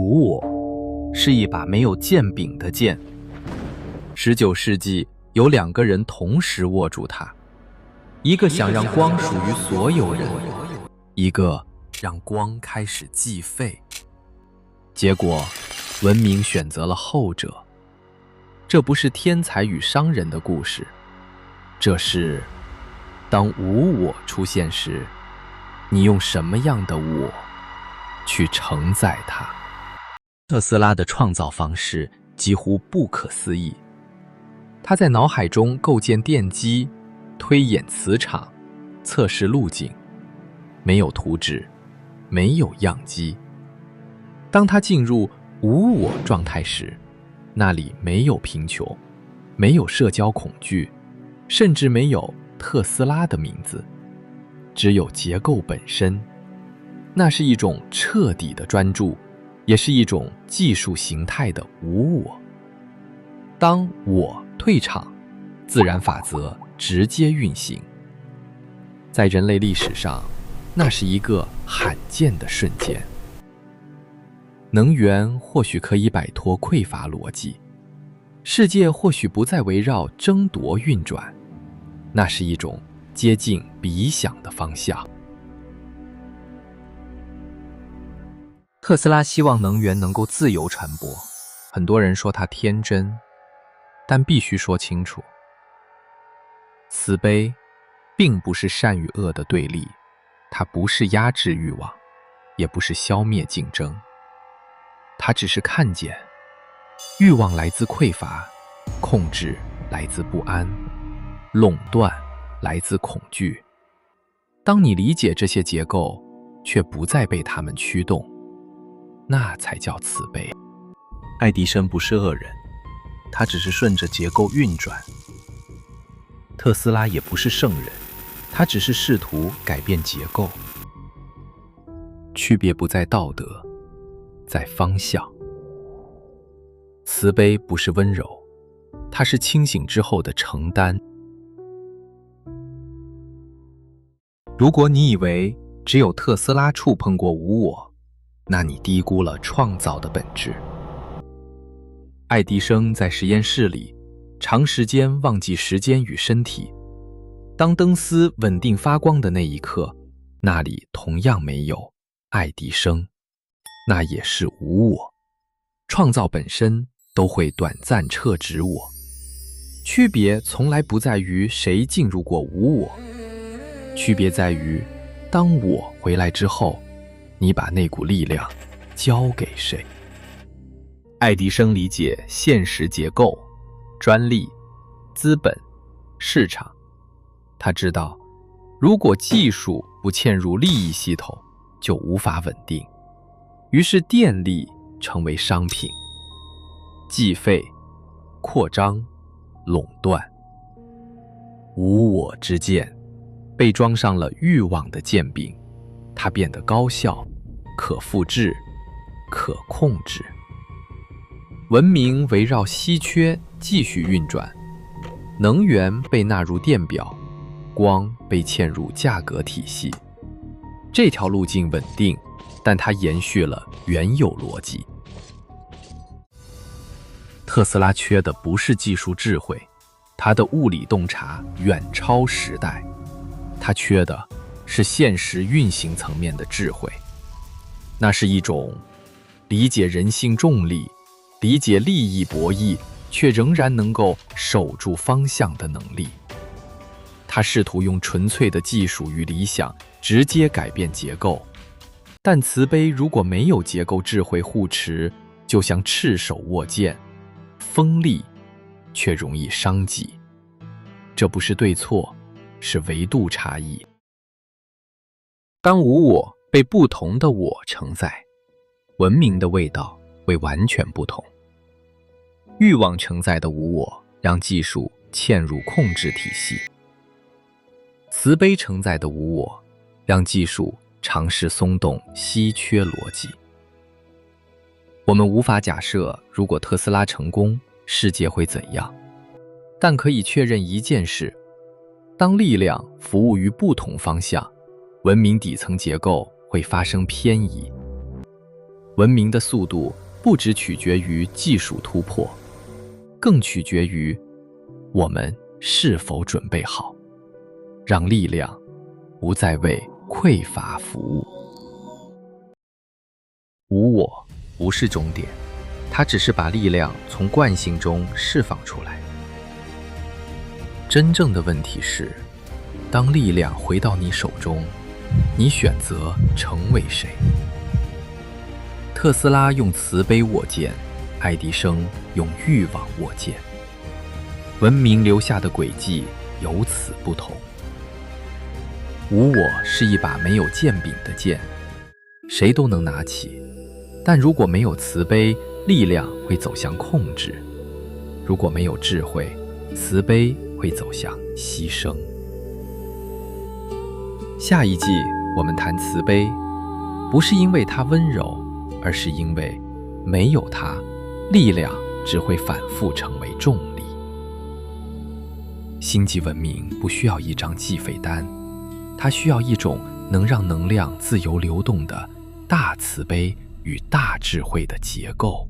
无我是一把没有剑柄的剑。19世纪有2个人同时握住它，一个想让光属于所有人，一个让光开始计费。结果，文明选择了后者。这不是天才与商人的故事，这是当无我出现时，你用什么样的我去承载它。特斯拉的创造方式几乎不可思议，他在脑海中构建电机，推演磁场，测试路径，没有图纸，没有样机。当他进入无我状态时，那里没有贫穷，没有社交恐惧，甚至没有特斯拉的名字，只有结构本身。那是一种彻底的专注，也是一种技术形态的无我。当我退场，自然法则直接运行。在人类历史上，那是一个罕见的瞬间。能源或许可以摆脱匮乏逻辑，世界或许不再围绕争夺运转，那是一种接近理想的方向。特斯拉希望能源能够自由传播，很多人说他天真，但必须说清楚，慈悲并不是善与恶的对立，它不是压制欲望，也不是消灭竞争。他只是看见，欲望来自匮乏，控制来自不安，垄断来自恐惧。当你理解这些结构，却不再被他们驱动，那才叫慈悲。爱迪生不是恶人，他只是顺着结构运转。特斯拉也不是圣人，他只是试图改变结构。区别不在道德，在方向。慈悲不是温柔，它是清醒之后的承担。如果你以为只有特斯拉触碰过无我，那你低估了创造的本质。爱迪生在实验室里长时间忘记时间与身体，当灯丝稳定发光的那一刻，那里同样没有爱迪生，那也是无我。创造本身都会短暂撤职我，区别从来不在于谁进入过无我，区别在于当我回来之后，你把那股力量交给谁。爱迪生理解现实结构、专利、资本、市场，他知道如果技术不嵌入利益系统，就无法稳定，于是电力成为商品，计费、扩张、垄断。无我之剑被装上了欲望的剑柄，它变得高效、可复制、可控制。文明围绕稀缺继续运转，能源被纳入电表，光被嵌入价格体系。这条路径稳定，但它延续了原有逻辑。特斯拉缺的不是技术智慧，它的物理洞察远超时代。它缺的是现实运行层面的智慧，那是一种理解人性重力，理解利益博弈，却仍然能够守住方向的能力。他试图用纯粹的技术与理想直接改变结构，但慈悲如果没有结构智慧护持，就像赤手握剑，锋利却容易伤己。这不是对错，是维度差异。当无我被不同的我承载，文明的味道会完全不同。欲望承载的无我让技术嵌入控制体系，慈悲承载的无我让技术尝试松动稀缺逻辑。我们无法假设如果特斯拉成功，世界会怎样，但可以确认一件事，当力量服务于不同方向，文明底层结构会发生偏移。文明的速度不只取决于技术突破，更取决于我们是否准备好，让力量不再为匮乏服务。无我不是终点，它只是把力量从惯性中释放出来。真正的问题是，当力量回到你手中，你选择成为谁？特斯拉用慈悲握剑，爱迪生用欲望握剑。文明留下的轨迹由此不同。无我是一把没有剑柄的剑，谁都能拿起，但如果没有慈悲，力量会走向控制；如果没有智慧，慈悲会走向牺牲。下一季我们谈慈悲，不是因为它温柔，而是因为没有它，力量只会反复成为重力。星际文明不需要一张计费单，它需要一种能让能量自由流动的大慈悲与大智慧的结构。